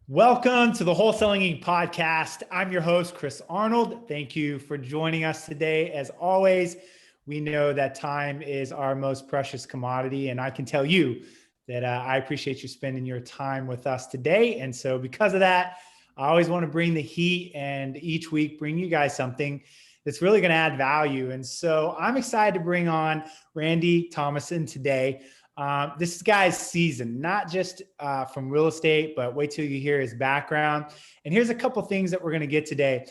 Welcome to the Wholesaling Inc. podcast. I'm your host, Chris Arnold. Thank you for joining us today. As always, we know that time is our most precious commodity, and I can tell you that I appreciate you spending your time with us today. And so because of that, I always want to bring the heat and each week bring you guys something that's really going to add value. And so I'm excited to bring on Randy Thomason today. This guy's seasoned, not just from real estate, but wait till you hear his background. And here's a couple things that we're going to get today.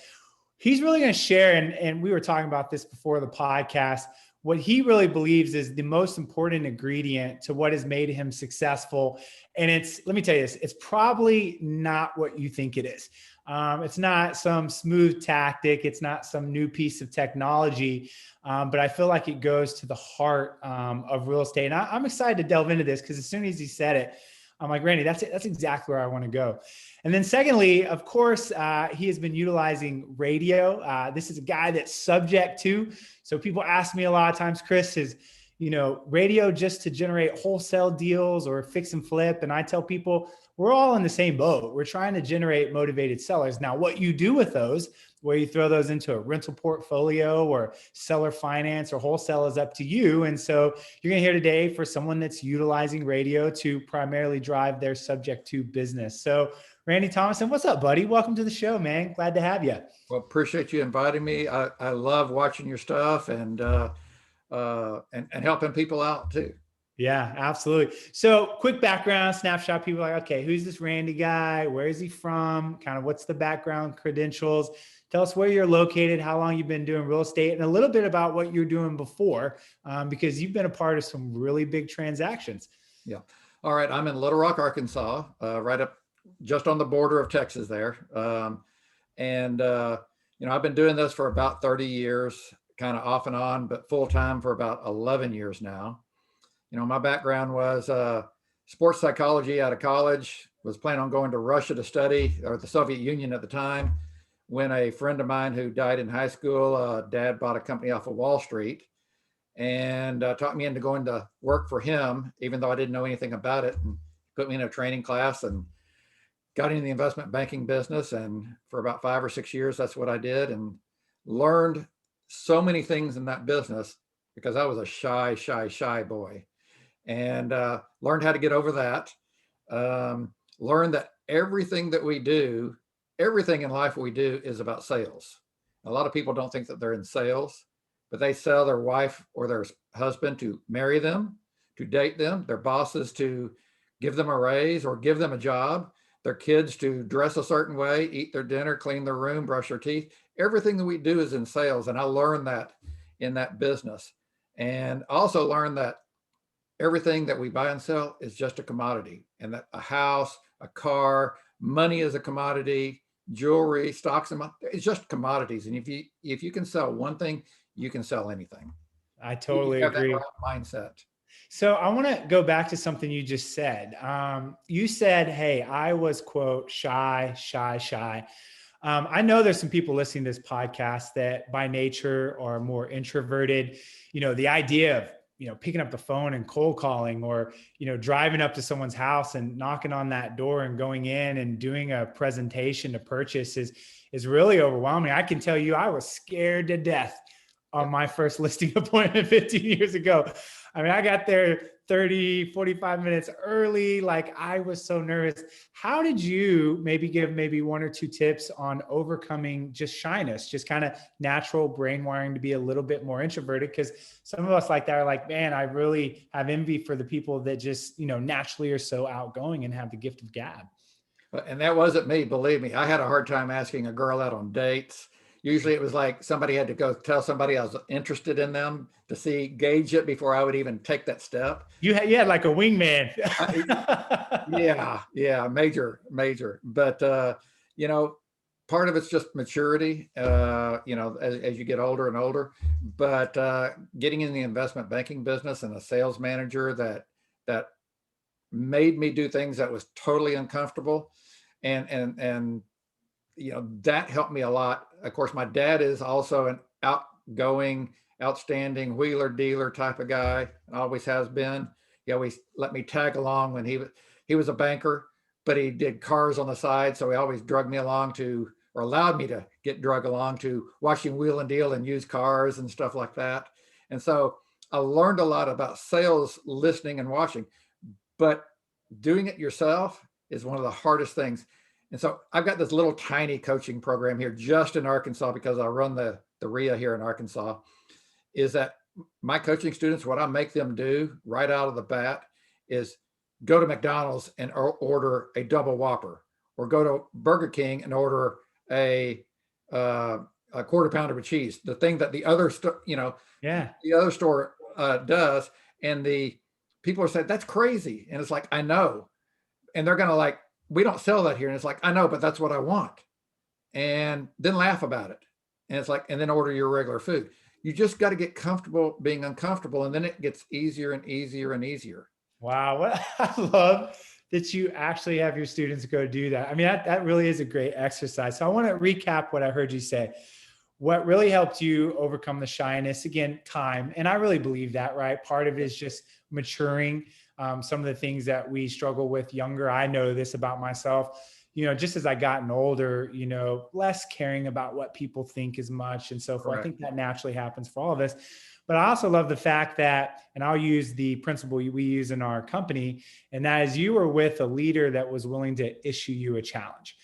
He's really going to share, and we were talking about this before the podcast, what he really believes is the most important ingredient to what has made him successful. And let me tell you this, it's probably not what you think it is. It's not some smooth tactic. It's not some new piece of technology. But I feel like it goes to the heart of real estate. And I'm excited to delve into this because as soon as he said it, I'm like, Randy, that's it. That's exactly where I want to go. And then secondly, of course, he has been utilizing radio. This is a guy that's subject to. So people ask me a lot of times, Chris, is, radio just to generate wholesale deals or fix and flip? And I tell people, we're all in the same boat. We're trying to generate motivated sellers. Now, what you do with those, where you throw those into a rental portfolio or seller finance or wholesale, is up to you. And so you're going to hear today for someone that's utilizing radio to primarily drive their subject to business. So Randy Thomason, what's up, buddy? Welcome to the show, man. Glad to have you. Well, appreciate you inviting me. I love watching your stuff and helping people out too. Yeah, absolutely. So quick background snapshot. People are like, okay, who's this Randy guy? Where is he from? Kind of what's the background credentials? Tell us where you're located, how long you've been doing real estate, and a little bit about what you're doing before, because you've been a part of some really big transactions. Yeah. All right. I'm in Little Rock, Arkansas, right up just on the border of Texas there. I've been doing this for about 30 years, kind of off and on, but full time for about 11 years now. My background was sports psychology out of college, was planning on going to Russia to study, or the Soviet Union at the time, when a friend of mine who died in high school, dad bought a company off of Wall Street and talked me into going to work for him, even though I didn't know anything about it, and put me in a training class and got into the investment banking business. And for about 5 or 6 years, that's what I did, and learned so many things in that business because I was a shy boy. And learned how to get over that. Learned that everything in life we do is about sales. A lot of people don't think that they're in sales, but they sell their wife or their husband to marry them, to date them, their bosses to give them a raise or give them a job, their kids to dress a certain way, eat their dinner, clean their room, brush their teeth. Everything that we do is in sales. And I learned that in that business. And also learned that everything that we buy and sell is just a commodity, and that a house, a car, money is a commodity, jewelry, stocks, and it's just commodities. And if you can sell one thing, you can sell anything. I totally agree. That right mindset. So I want to go back to something you just said. You said, hey, I was, quote, shy. I know there's some people listening to this podcast that by nature are more introverted. The idea of picking up the phone and cold calling, or, driving up to someone's house and knocking on that door and going in and doing a presentation to purchase is really overwhelming. I can tell you, I was scared to death on my first listing appointment 15 years ago. I mean, I got there 30, 45 minutes early. Like, I was so nervous. How did you give one or two tips on overcoming just shyness, just kind of natural brain wiring to be a little bit more introverted? Because some of us like that are like, man, I really have envy for the people that just, naturally are so outgoing and have the gift of gab. And that wasn't me, believe me. I had a hard time asking a girl out on dates. Usually it was like somebody had to go tell somebody I was interested in them to gauge it before I would even take that step. You had like a wingman. Yeah, major. But, part of it's just maturity, as you get older and older. But getting in the investment banking business and a sales manager that made me do things that was totally uncomfortable. And that helped me a lot. Of course, my dad is also an outgoing, outstanding wheeler dealer type of guy, and always has been. He always let me tag along when he was a banker, but he did cars on the side. So he always drugged me along to, or allowed me to get drugged along to watching Wheel and Deal and used cars and stuff like that. And so I learned a lot about sales, listening and watching, but doing it yourself is one of the hardest things. And so I've got this little tiny coaching program here just in Arkansas, because I run the REIA here in Arkansas, is that my coaching students, what I make them do right out of the bat is go to McDonald's and order a double Whopper, or go to Burger King and order a quarter pounder with cheese, the thing that the other the other store does. And the people are saying, that's crazy. And it's like, I know. And they're going to like, we don't sell that here. And it's like, I know, but that's what I want. And then laugh about it. And it's like, and then order your regular food. You just got to get comfortable being uncomfortable. And then it gets easier and easier and easier. Wow. Well, I love that you actually have your students go do that. I mean, that really is a great exercise. So I want to recap what I heard you say. What really helped you overcome the shyness, again, time. And I really believe that, right? Part of it is just maturing. Some of the things that we struggle with younger, I know this about myself, just as I gotten older, less caring about what people think as much and so forth. I think that naturally happens for all of us. But I also love the fact that, and I'll use the principle we use in our company, and that is you were with a leader that was willing to issue you a challenge.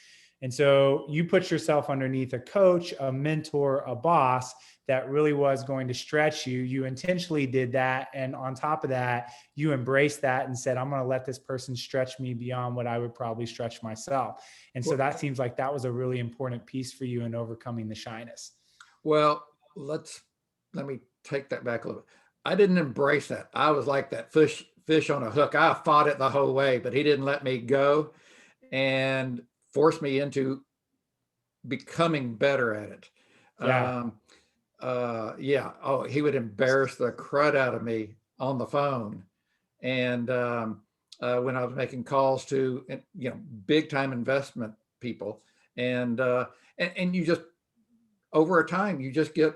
And so you put yourself underneath a coach, a mentor, a boss that really was going to stretch you. You intentionally did that. And on top of that, you embraced that and said, I'm going to let this person stretch me beyond what I would probably stretch myself. And so that seems like that was a really important piece for you in overcoming the shyness. Well, let me take that back a little bit. I didn't embrace that. I was like that fish on a hook. I fought it the whole way, but he didn't let me go and force me into becoming better at it. Yeah. Oh, he would embarrass the crud out of me on the phone. And when I was making calls to, big time investment people, and you just, over a time, you just get,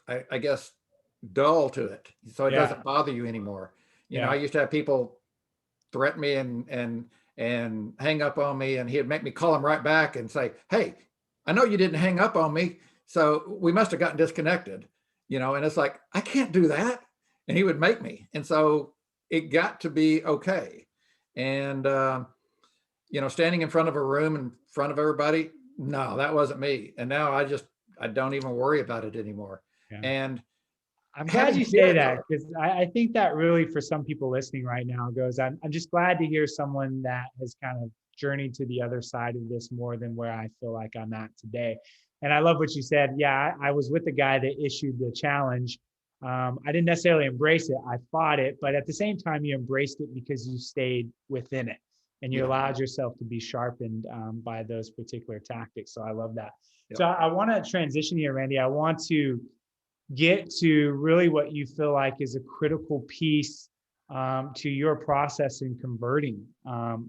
I guess, dull to it. So it doesn't bother you anymore. I used to have people threaten me and hang up on me, and he'd make me call him right back and say, hey, I know you didn't hang up on me, so we must have gotten disconnected, and it's like, I can't do that. And he would make me. And so it got to be okay. And, standing in front of a room in front of everybody, no, that wasn't me. And now I don't even worry about it anymore. Yeah. And I'm glad you say that, because I think that really, for some people listening right now, I'm just glad to hear someone that has kind of journeyed to the other side of this more than where I feel like I'm at today. And I love what you said. Yeah, I was with the guy that issued the challenge. I didn't necessarily embrace it. I fought it, but at the same time, you embraced it because you stayed within it and you allowed yourself to be sharpened by those particular tactics. So I love that. Yep. So I want to transition here, Randy. I want to get to really what you feel like is a critical piece to your process in converting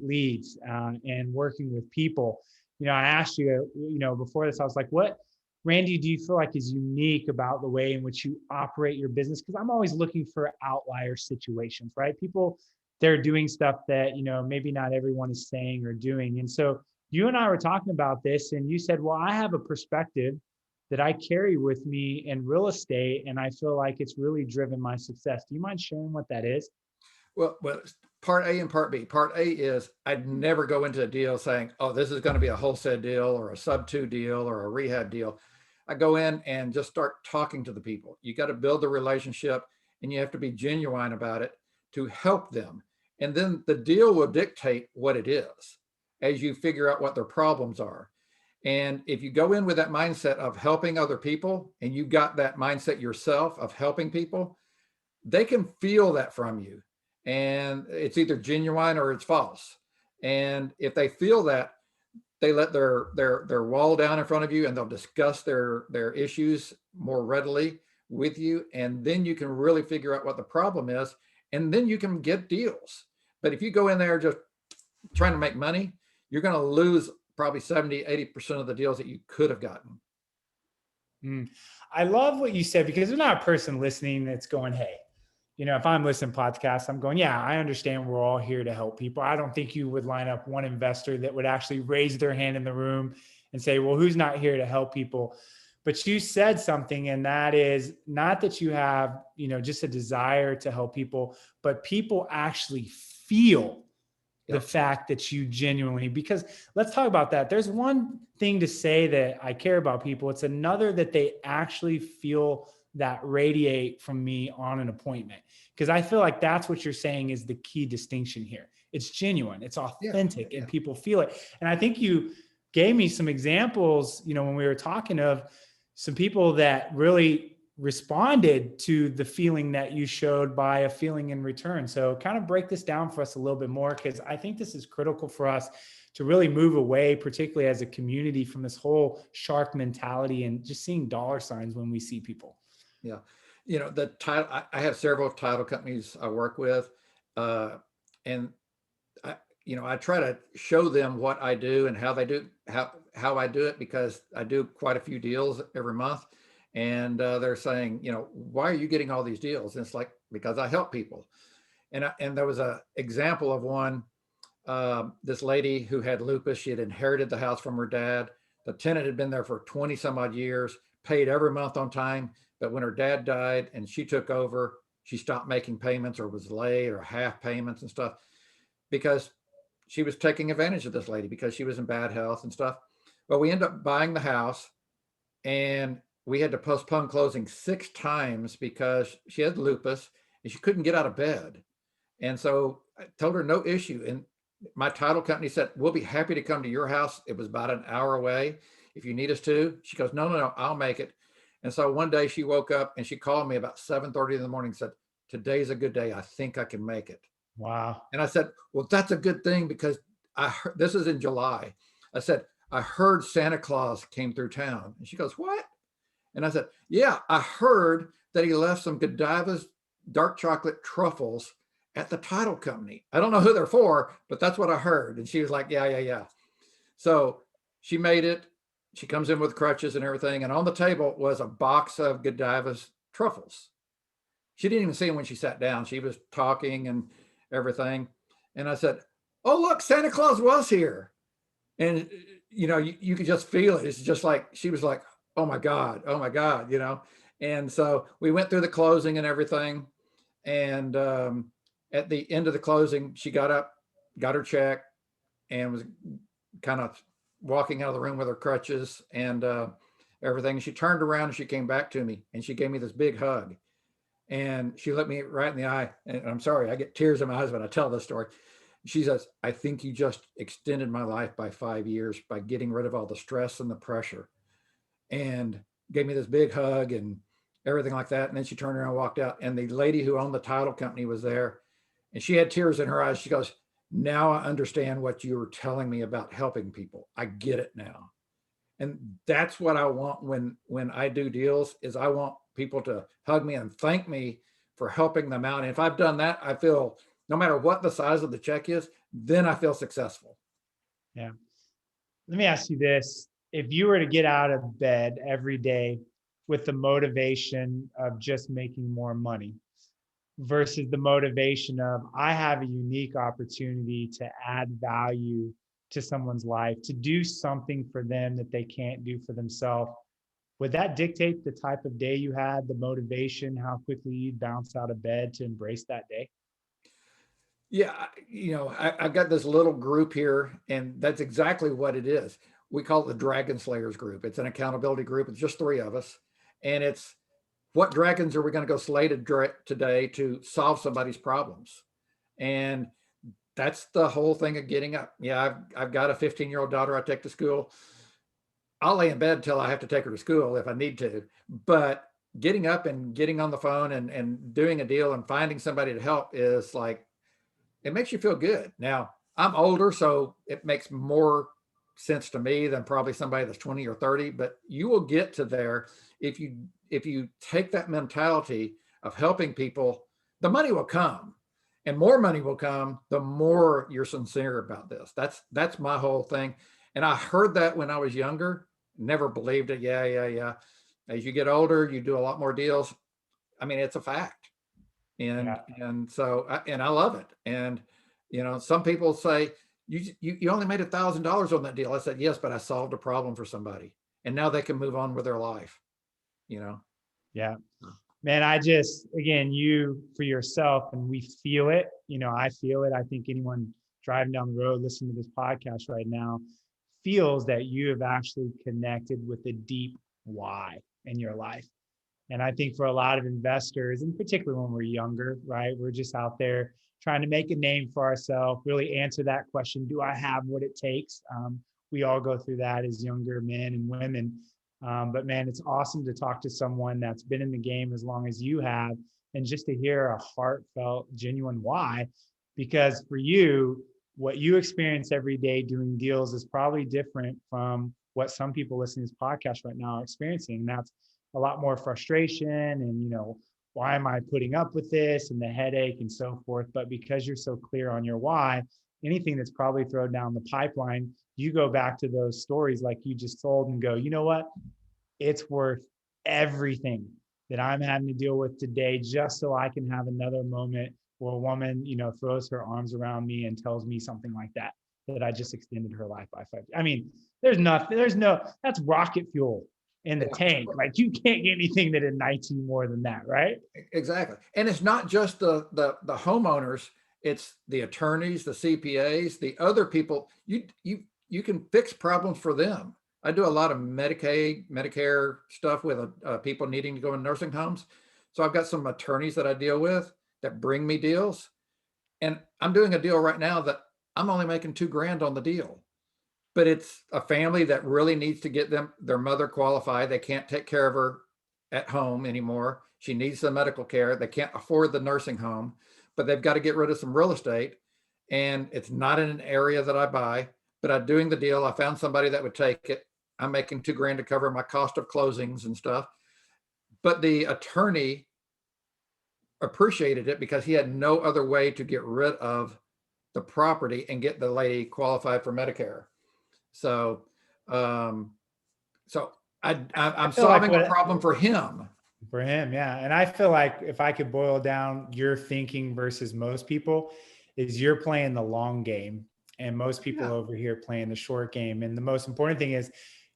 leads and working with people. I asked you, before this, I was like, what, Randy, do you feel like is unique about the way in which you operate your business? Because I'm always looking for outlier situations, right? People, they're doing stuff that, maybe not everyone is saying or doing. And so you and I were talking about this, and you said, well, I have a perspective that I carry with me in real estate, and I feel like it's really driven my success. Do you mind sharing what that is? Well, part A and part B. Part A is I'd never go into a deal saying, oh, this is going to be a wholesale deal or a sub 2 deal or a rehab deal. I go in and just start talking to the people. You got to build the relationship, and you have to be genuine about it to help them. And then the deal will dictate what it is as you figure out what their problems are. And if you go in with that mindset of helping other people, and you got that mindset yourself of helping people, they can feel that from you. And it's either genuine or it's false. And if they feel that, they let their wall down in front of you, and they'll discuss their issues more readily with you. And then you can really figure out what the problem is, and then you can get deals. But if you go in there just trying to make money, you're going to lose probably 70-80% of the deals that you could have gotten. I love what you said, because there's not a person listening that's going, hey, if I'm listening to podcasts, I'm going, yeah, I understand we're all here to help people. I don't think you would line up one investor that would actually raise their hand in the room and say, well, who's not here to help people? But you said something, and that is not that you have, just a desire to help people, but people actually feel the fact that you genuinely, because let's talk about that. There's one thing to say that I care about people. It's another that they actually feel that radiate from me on an appointment. Because I feel like that's what you're saying is the key distinction here. It's genuine, it's authentic, and people feel it. And I think you gave me some examples, when we were talking, of some people that really responded to the feeling that you showed by a feeling in return. So kind of break this down for us a little bit more, because I think this is critical for us to really move away, particularly as a community, from this whole shark mentality and just seeing dollar signs when we see people. Yeah. The title, I have several title companies I work with, and I try to show them what I do and how they do, how I do it, because I do quite a few deals every month. And they're saying, why are you getting all these deals? And it's like, because I help people. And there was a example of one, this lady who had lupus. She had inherited the house from her dad. The tenant had been there for 20 some odd years, paid every month on time. But when her dad died and she took over, she stopped making payments, or was late, or half payments and stuff, because she was taking advantage of this lady because she was in bad health and stuff. But we ended up buying the house, and we had to postpone closing 6 times because she had lupus and she couldn't get out of bed. And so I told her no issue. And my title company said, we'll be happy to come to your house. It was about an hour away if you need us to. She goes, no, I'll make it. And so one day she woke up and she called me about 7:30 in the morning and said, today's a good day. I think I can make it. Wow. And I said, well, that's a good thing, because this is in July. I said, I heard Santa Claus came through town. And she goes, what? And I said, yeah, I heard that he left some Godiva's dark chocolate truffles at the title company. I don't know who they're for, but that's what I heard. And she was like, yeah. So she made it. She comes in with crutches and everything. And on the table was a box of Godiva's truffles. She didn't even see them when she sat down. She was talking and everything. And I said, oh, look, Santa Claus was here. And, you could just feel it. It's just like, she was like, oh my God. And so we went through the closing and everything. And at the end of the closing, she got up, got her check, and was kind of walking out of the room with her crutches and everything. She turned around and she came back to me and she gave me this big hug. And she looked me right in the eye. And I'm sorry, I get tears in my eyes when I tell this story. She says, I think you just extended my life by 5 years by getting rid of all the stress and the pressure. And gave me this big hug and everything like that. And then she turned around and walked out. And the lady who owned the title company was there. And she had tears in her eyes. She goes, now I understand what you were telling me about helping people. I get it now. And that's what I want when I do deals, is I want people to hug me and thank me for helping them out. And if I've done that, I feel, no matter what the size of the check is, then I feel successful. Yeah. Let me ask you this. If you were to get out of bed every day with the motivation of just making more money versus the motivation of, I have a unique opportunity to add value to someone's life, to do something for them that they can't do for themselves, would that dictate the type of day you had, the motivation, how quickly you'd bounce out of bed to embrace that day? Yeah, I've got this little group here, and that's exactly what it is. We call it the Dragon Slayers group. It's an accountability group. It's just 3 of us. And it's, what dragons are we going to go slay today to solve somebody's problems? And that's the whole thing of getting up. Yeah, I've got a 15-year-old daughter I take to school. I'll lay in bed until I have to take her to school if I need to. But getting up and getting on the phone and doing a deal and finding somebody to help is like, it makes you feel good. Now, I'm older, so it makes more sense to me than probably somebody that's 20 or 30, but you will get to there if you take that mentality of helping people. The money will come, and more money will come the more you're sincere about this. That's my whole thing. And I heard that when I was younger, never believed it. Yeah. As you get older, you do a lot more deals. I mean, it's a fact. And, Yeah. and so, and I love it. And, some people say, you only made $1,000 on that deal. I said, yes, but I solved a problem for somebody and now they can move on with their life, you know? Yeah. Man, again, you for yourself, and we feel it. I feel it. I think anyone driving down the road, listening to this podcast right now, feels that you have actually connected with a deep why in your life. And I think for a lot of investors, and particularly when we're younger, right, we're just out there trying to make a name for ourselves, really answer that question, do I have what it takes? We all go through that as younger men and women. But man, it's awesome to talk to someone that's been in the game as long as you have, and just to hear a heartfelt, genuine why. Because for you, what you experience every day doing deals is probably different from what some people listening to this podcast right now are experiencing. And that's a lot more frustration and, why am I putting up with this, and the headache and so forth. But because you're so clear on your why, anything that's probably thrown down the pipeline, you go back to those stories like you just told and go, you know what? It's worth everything that I'm having to deal with today, just so I can have another moment where a woman, throws her arms around me and tells me something like that I just extended her life by 5 years. I mean, that's rocket fuel in the tank. Like, you can't get anything that ignites you more than that, right? Exactly. And it's not just the homeowners, it's the attorneys, the CPAs, the other people. You can fix problems for them. I do a lot of Medicaid, Medicare stuff with people needing to go in nursing homes. So I've got some attorneys that I deal with that bring me deals. And I'm doing a deal right now that I'm only making $2,000 on the deal. But it's a family that really needs to get their mother qualified. They can't take care of her at home anymore. She needs the medical care. They can't afford the nursing home, but they've got to get rid of some real estate. And it's not in an area that I buy, but I'm doing the deal. I found somebody that would take it. I'm making $2,000 to cover my cost of closings and stuff. But the attorney appreciated it because he had no other way to get rid of the property and get the lady qualified for Medicare. So, I'm solving a problem for him. For him, yeah. And I feel like if I could boil down your thinking versus most people, is you're playing the long game, and most people over here playing the short game. And the most important thing is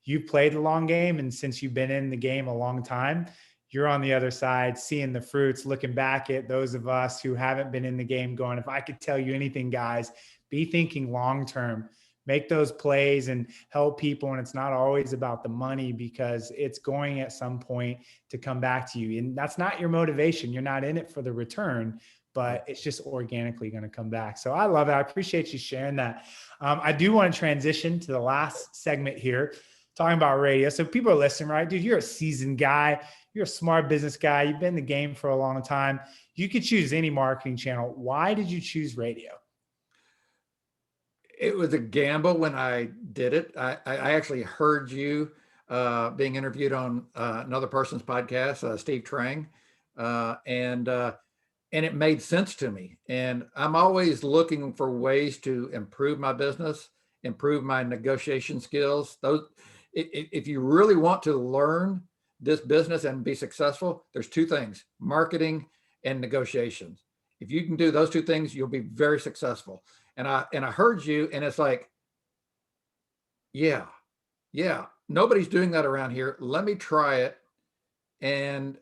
you played the long game, and since you've been in the game a long time, you're on the other side, seeing the fruits, looking back at those of us who haven't been in the game going, if I could tell you anything, guys, be thinking long term. Make those plays and help people. And it's not always about the money, because it's going at some point to come back to you. And that's not your motivation. You're not in it for the return, but it's just organically going to come back. So I love it. I appreciate you sharing that. I do want to transition to the last segment here, talking about radio. So people are listening, right? Dude, you're a seasoned guy. You're a smart business guy. You've been in the game for a long time. You could choose any marketing channel. Why did you choose radio? It was a gamble when I did it. I actually heard you being interviewed on another person's podcast, Steve Trang, and it made sense to me. And I'm always looking for ways to improve my business, improve my negotiation skills. If you really want to learn this business and be successful, there's two things: marketing and negotiations. If you can do those two things, you'll be very successful. And I heard you, and it's like, yeah, nobody's doing that around here. Let me try it. And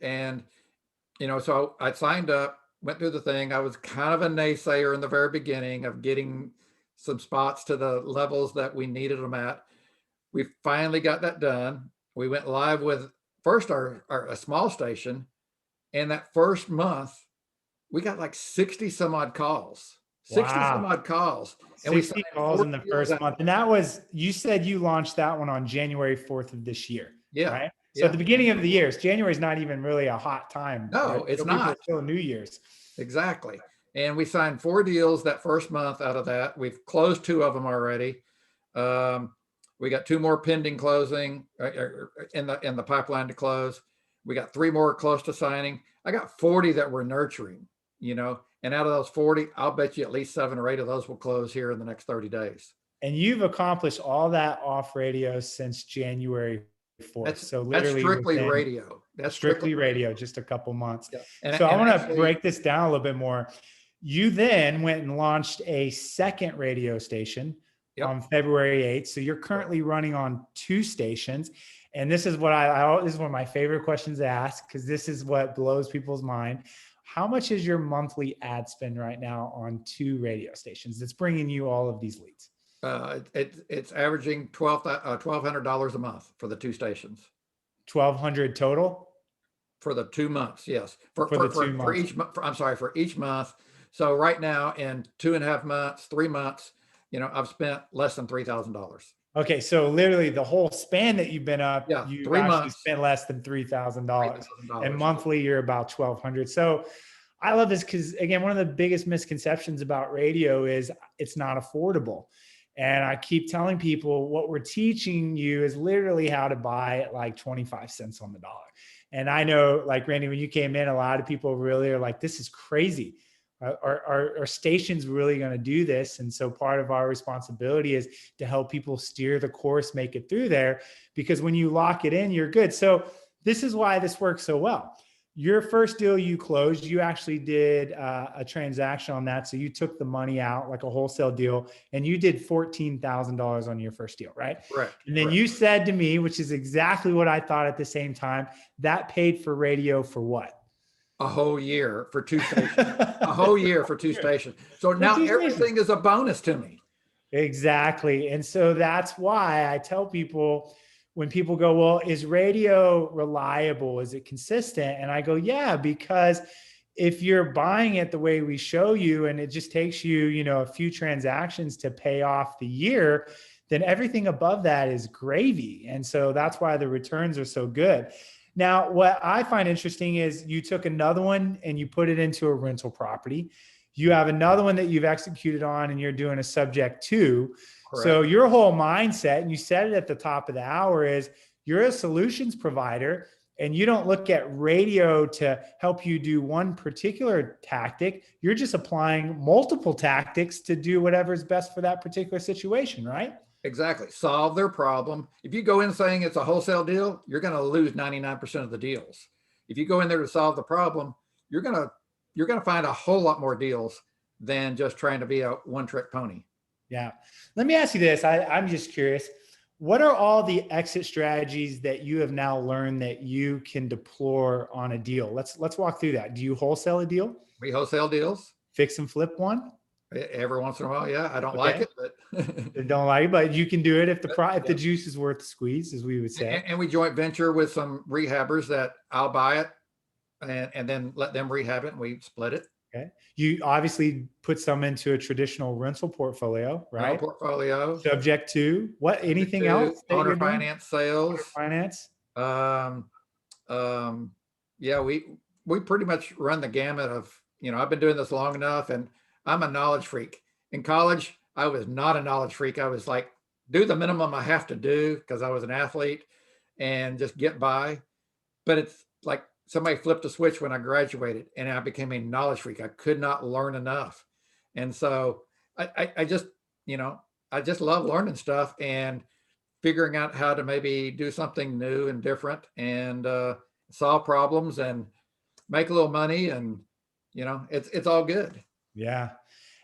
so I signed up, went through the thing. I was kind of a naysayer in the very beginning of getting some spots to the levels that we needed them at. We finally got that done. We went live with first a small station, and that first month we got like 60 some odd calls. 60 some odd calls. And 60 calls in the first month. And that was, you said you launched that one on January 4th of this year. Yeah. Right. So at the beginning of the year, January is not even really a hot time. No, right? It's not. It's still New Year's. Exactly. And we signed 4 deals that first month out of that. We've closed 2 of them already. We got 2 more pending closing in the pipeline to close. We got 3 more close to signing. I got 40 that we're nurturing, and out of those 40, I'll bet you at least 7 or 8 of those will close here in the next 30 days. And you've accomplished all that off radio since January 4th. So literally that's strictly radio. That's Strictly radio, just a couple months. Yeah. So I want to actually, break this down a little bit more. You then went and launched a second radio station Yep. on February 8th. So you're currently running on 2 stations. And this is what this is one of my favorite questions to ask, because this is what blows people's mind. How much is your monthly ad spend right now on 2 radio stations that's bringing you all of these leads? It's averaging $1,200 a month for the 2 stations. 1,200 total For the 2 months, yes. For each month. I'm sorry, for each month. So right now, in 2.5 months, 3 months, I've spent less than $3,000. Okay, so literally the whole span that you've been up, you 3 actually months, spent less than $3,000, and $3,000. monthly you're about 1,200. So I love this because, again, one of the biggest misconceptions about radio is it's not affordable. And I keep telling people what we're teaching you is literally how to buy at like 25 cents on the dollar. And I know, like, Randy, when you came in, a lot of people really are like, this is crazy. Our station's really going to do this. And so part of our responsibility is to help people steer the course, make it through there, because when you lock it in, you're good. So this is why this works so well. Your first deal you closed, you actually did a transaction on that. So you took the money out like a wholesale deal, and you did $14,000 on your first deal, right? Correct. And then you said to me, which is exactly what I thought at the same time, that paid for radio for what? A whole year for 2 stations. A whole year for 2 stations. So now everything is a bonus to me. Exactly. And so that's why I tell people, when people go, well, is radio reliable? Is it consistent? And I go, yeah, because if you're buying it the way we show you, and it just takes you, a few transactions to pay off the year, then everything above that is gravy. And so that's why the returns are so good. Now, what I find interesting is you took another one and you put it into a rental property. You have another one that you've executed on and you're doing a subject to. Correct. So your whole mindset, and you said it at the top of the hour, is you're a solutions provider, and you don't look at radio to help you do one particular tactic. You're just applying multiple tactics to do whatever's best for that particular situation, right? Exactly. Solve their problem. If you go in saying it's a wholesale deal, you're going to lose 99% of the deals. If you go in there to solve the problem, you're going to find a whole lot more deals than just trying to be a one-trick pony. Yeah. Let me ask you this. I'm just curious. What are all the exit strategies that you have now learned that you can deploy on a deal? Let's walk through that. Do you wholesale a deal? We wholesale deals. Fix and flip one? Every once in a while, yeah. I don't like it, but don't like it, but you can do it if the juice is worth the squeeze, as we would say. And we joint venture with some rehabbers that I'll buy it and then let them rehab it, and we split it. Okay. You obviously put some into a traditional rental portfolio, right? Rental portfolio. Subject to what? Anything else? Owner finance sales. Owner finance. Yeah, we pretty much run the gamut of, I've been doing this long enough, and I'm a knowledge freak. In college, I was not a knowledge freak. I was like, do the minimum I have to do because I was an athlete and just get by. But it's like somebody flipped a switch when I graduated and I became a knowledge freak. I could not learn enough. And so I just, I just love learning stuff and figuring out how to maybe do something new and different and solve problems and make a little money. And, it's all good. Yeah.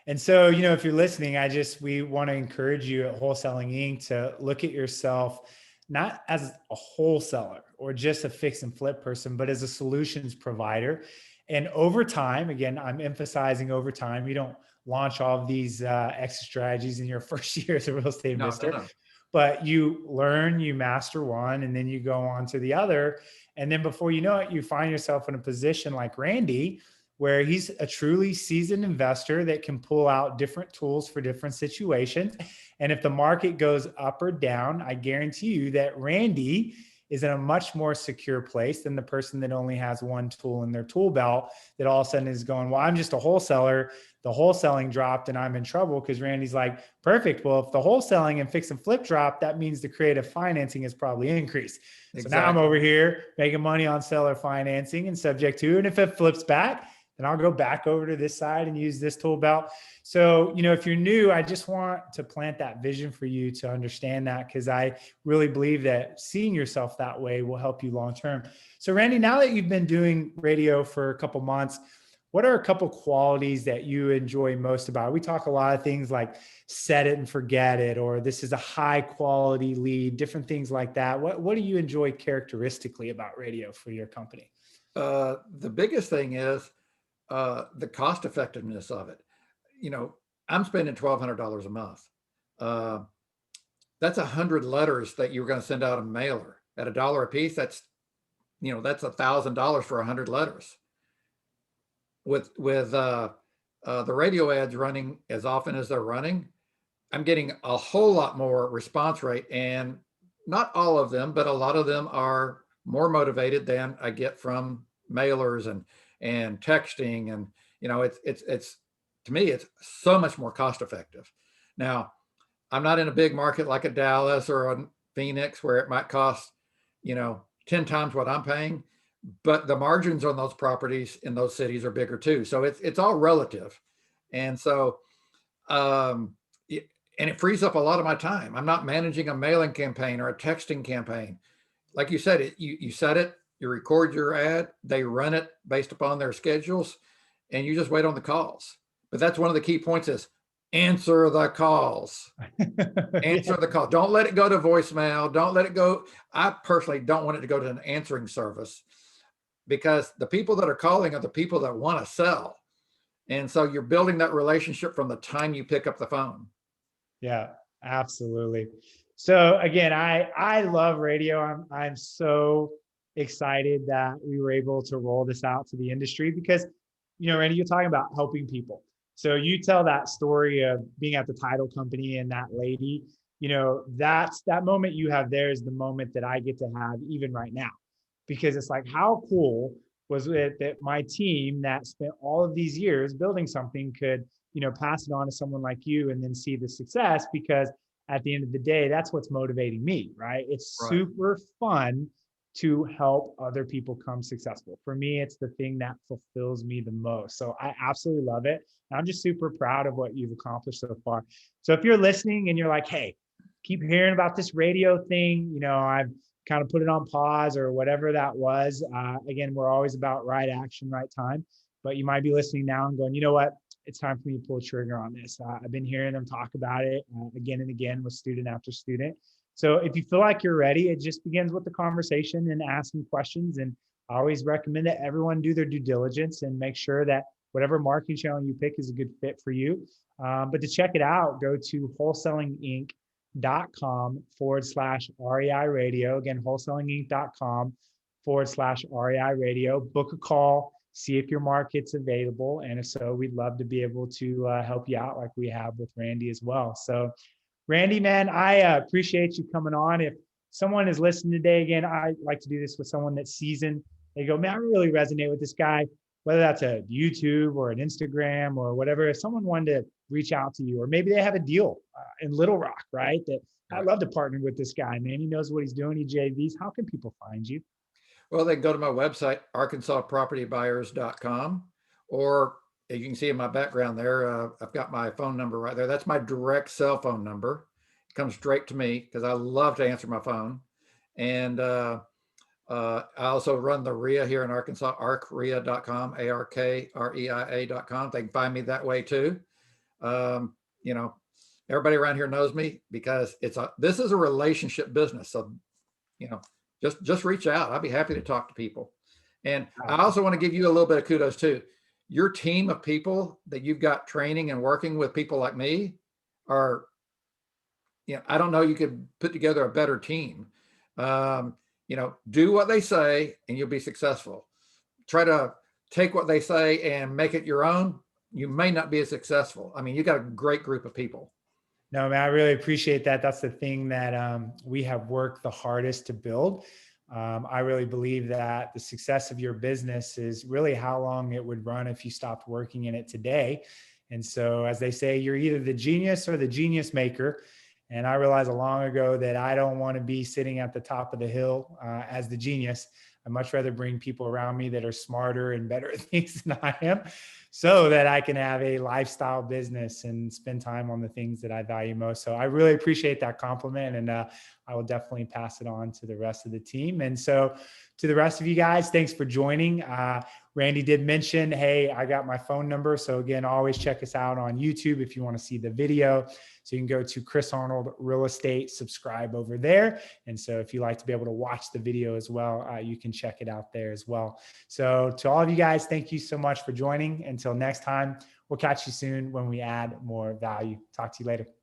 And so, if you're listening, we want to encourage you at Wholesaling Inc. to look at yourself not as a wholesaler or just a fix and flip person, but as a solutions provider. And over time, again, I'm emphasizing over time, you don't launch all of these exit strategies in your first year as a real estate investor, no. But you learn, you master one, and then you go on to the other. And then before you know it, you find yourself in a position like Randy, where he's a truly seasoned investor that can pull out different tools for different situations. And if the market goes up or down, I guarantee you that Randy is in a much more secure place than the person that only has one tool in their tool belt that all of a sudden is going, well, I'm just a wholesaler. The wholesaling dropped and I'm in trouble, because Randy's like, perfect. Well, if the wholesaling and fix and flip drop, that means the creative financing is probably increased. Exactly. So now I'm over here making money on seller financing and subject to, and if it flips back, and I'll go back over to this side and use this tool belt. So, if you're new, I just want to plant that vision for you to understand that, because I really believe that seeing yourself that way will help you long term. So Randy, now that you've been doing radio for a couple months, what are a couple qualities that you enjoy most about it? We talk a lot of things like set it and forget it, or this is a high quality lead, different things like that. What do you enjoy characteristically about radio for your company? The biggest thing is the cost effectiveness of it. I'm spending $1,200 a month. That's 100 letters that you're going to send out a mailer at $1 a piece. That's $1,000 for 100 letters. With the radio ads running as often as they're running, I'm getting a whole lot more response rate, and not all of them, but a lot of them are more motivated than I get from mailers and texting. And it's to me, it's so much more cost effective. Now, I'm not in a big market like a Dallas or a Phoenix where it might cost 10 times what I'm paying, but the margins on those properties in those cities are bigger too. So it's all relative. And so and it frees up a lot of my time. I'm not managing a mailing campaign or a texting campaign. Like you said, you set it, you record your ad, they run it based upon their schedules, and you just wait on the calls. But that's one of the key points is answer the calls. Answer the call. Don't let it go to voicemail. Don't let it go. I personally don't want it to go to an answering service, because the people that are calling are the people that want to sell. And so you're building that relationship from the time you pick up the phone. Yeah, absolutely. So again, I love radio. I'm so excited that we were able to roll this out to the industry, because, Randy, you're talking about helping people. So you tell that story of being at the title company and that lady, that's that moment you have there is the moment that I get to have even right now, because it's like, how cool was it that my team that spent all of these years building something could, pass it on to someone like you and then see the success, because at the end of the day, that's what's motivating me, right? It's Right. super fun to help other people come successful. For me, it's the thing that fulfills me the most. So I absolutely love it. And I'm just super proud of what you've accomplished so far. So if you're listening and you're like, hey, keep hearing about this radio thing, I've kind of put it on pause or whatever that was. Again, we're always about right action, right time. But you might be listening now and going, you know what? It's time for me to pull a trigger on this. I've been hearing them talk about it again and again with student after student. So if you feel like you're ready, it just begins with the conversation and asking questions. And I always recommend that everyone do their due diligence and make sure that whatever marketing channel you pick is a good fit for you. But to check it out, go to wholesalinginc.com/REI radio. Again, wholesalinginc.com/REI radio. Book a call, see if your market's available. And if so, we'd love to be able to help you out like we have with Randy as well. So Randy, man, I appreciate you coming on. If someone is listening today, again, I like to do this with someone that's seasoned. They go, man, I really resonate with this guy, whether that's a YouTube or an Instagram or whatever. If someone wanted to reach out to you, or maybe they have a deal in Little Rock, right? That I'd love to partner with this guy, man. He knows what he's doing. He JVs. How can people find you? Well, they can go to my website, arkansaspropertybuyers.com, or you can see in my background there, I've got my phone number right there. That's my direct cell phone number. It comes straight to me because I love to answer my phone. And I also run the REIA here in Arkansas, arcrea.com, ARKREIA.com. They can find me that way too. Everybody around here knows me because this is a relationship business. So, just reach out. I'll be happy to talk to people. And I also want to give you a little bit of kudos too. Your team of people that you've got training and working with people like me are, I don't know, you could put together a better team. Do what they say and you'll be successful. Try to take what they say and make it your own. You may not be as successful. I mean, you got a great group of people. No, man, I really appreciate that. That's the thing that we have worked the hardest to build. I really believe that the success of your business is really how long it would run if you stopped working in it today. And so, as they say, you're either the genius or the genius maker. And I realized long ago that I don't want to be sitting at the top of the hill as the genius. I'd much rather bring people around me that are smarter and better at things than I am, so that I can have a lifestyle business and spend time on the things that I value most. So I really appreciate that compliment, and I will definitely pass it on to the rest of the team. And so to the rest of you guys, thanks for joining. Randy did mention, hey, I got my phone number. So again, always check us out on YouTube if you want to see the video. So you can go to Chris Arnold Real Estate, subscribe over there. And so if you like to be able to watch the video as well, you can check it out there as well. So to all of you guys, thank you so much for joining. Until next time, we'll catch you soon when we add more value. Talk to you later.